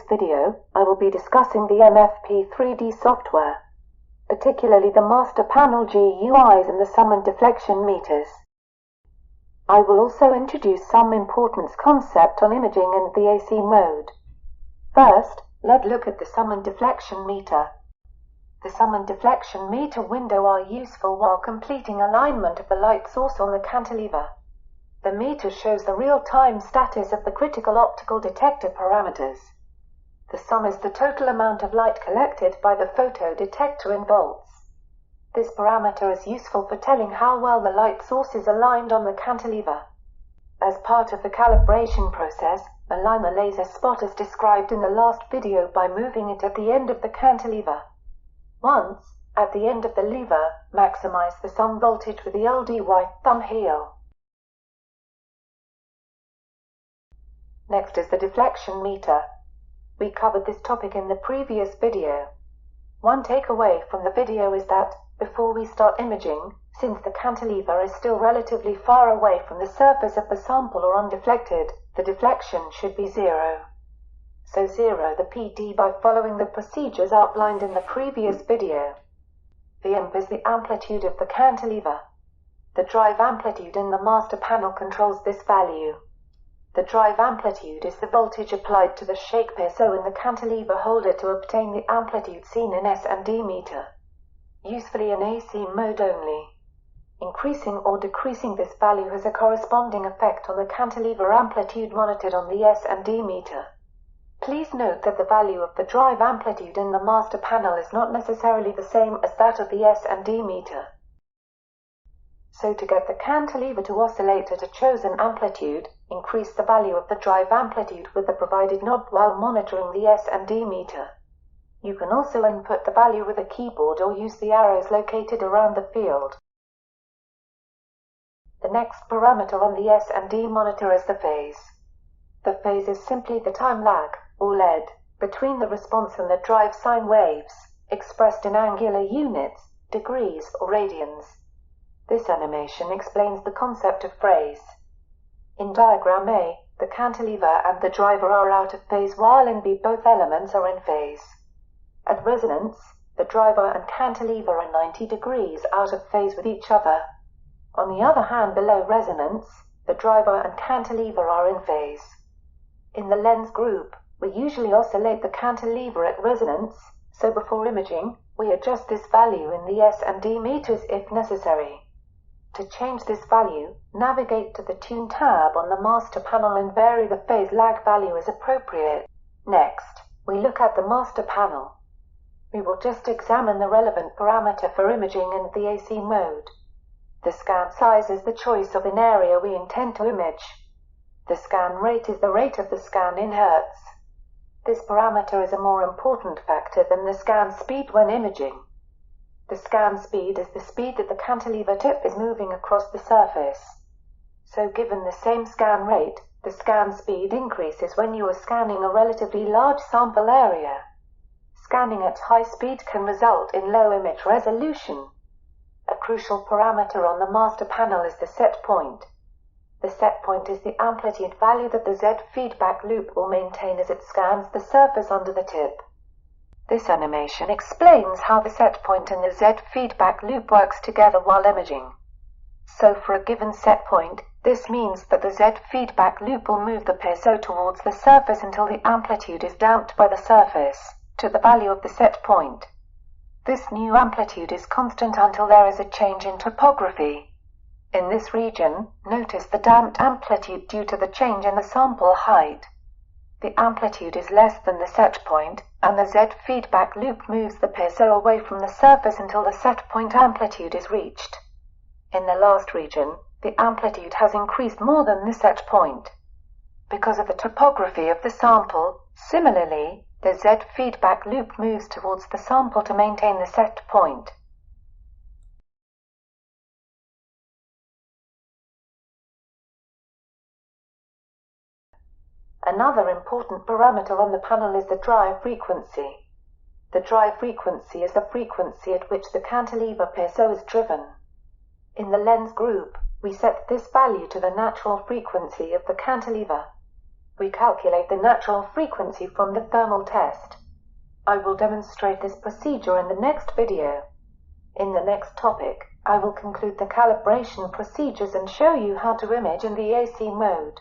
video, I will be discussing the MFP-3D software, particularly the master panel GUIs and the sum and deflection meters. I will also introduce some important concepts on imaging and the AC mode. First, let's look at the sum and deflection meter. The sum and deflection meter window are useful while completing alignment of the light source on the cantilever. The meter shows the real-time status of the critical optical detector parameters. The sum is the total amount of light collected by the photo detector in volts. This parameter is useful for telling how well the light source is aligned on the cantilever. As part of the calibration process, align the laser spot as described in the last video by moving it at the end of the cantilever. Once, at the end of the lever, maximize the sum voltage with the LDY thumb heel. Next is the deflection meter. We covered this topic in the previous video. One takeaway from the video is that, before we start imaging, since the cantilever is still relatively far away from the surface of the sample or undeflected, the deflection should be 0. So 0 the PD by following the procedures outlined in the previous video. The amp is the amplitude of the cantilever. The drive amplitude in the master panel controls this value. The drive amplitude is the voltage applied to the shake piezo in the cantilever holder to obtain the amplitude seen in S&D meter. Usefully in AC mode only. Increasing or decreasing this value has a corresponding effect on the cantilever amplitude monitored on the S&D meter. Please note that the value of the drive amplitude in the master panel is not necessarily the same as that of the S&D meter. So to get the cantilever to oscillate at a chosen amplitude, increase the value of the drive amplitude with the provided knob while monitoring the S&D meter. You can also input the value with a keyboard or use the arrows located around the field. The next parameter on the S&D monitor is the phase. The phase is simply the time lag, or LED, between the response and the drive sine waves, expressed in angular units, degrees or radians. This animation explains the concept of phase. In diagram A, the cantilever and the driver are out of phase while in B both elements are in phase. At resonance, the driver and cantilever are 90 degrees out of phase with each other. On the other hand, below resonance, the driver and cantilever are in phase. In the lens group, we usually oscillate the cantilever at resonance, so before imaging, we adjust this value in the S&D meters if necessary. To change this value, navigate to the Tune tab on the master panel and vary the phase lag value as appropriate. Next, we look at the master panel. We will just examine the relevant parameter for imaging and the AC mode. The scan size is the choice of an area we intend to image. The scan rate is the rate of the scan in Hertz. This parameter is a more important factor than the scan speed when imaging. The scan speed is the speed that the cantilever tip is moving across the surface. So given the same scan rate, the scan speed increases when you are scanning a relatively large sample area. Scanning at high speed can result in low image resolution. A crucial parameter on the master panel is the set point. The set point is the amplitude value that the Z feedback loop will maintain as it scans the surface under the tip. This animation explains how the set point and the Z feedback loop works together while imaging. So for a given set point, this means that the Z feedback loop will move the piezo towards the surface until the amplitude is damped by the surface, to the value of the set point. This new amplitude is constant until there is a change in topography. In this region, notice the damped amplitude due to the change in the sample height. The amplitude is less than the set point, and the Z feedback loop moves the piezo away from the surface until the set point amplitude is reached. In the last region, the amplitude has increased more than the set point. Because of the topography of the sample, similarly, the Z feedback loop moves towards the sample to maintain the set point. Another important parameter on the panel is the drive frequency. The drive frequency is the frequency at which the cantilever piezo is driven. In the lens group, we set this value to the natural frequency of the cantilever. We calculate the natural frequency from the thermal test. I will demonstrate this procedure in the next video. In the next topic, I will conclude the calibration procedures and show you how to image in the AC mode.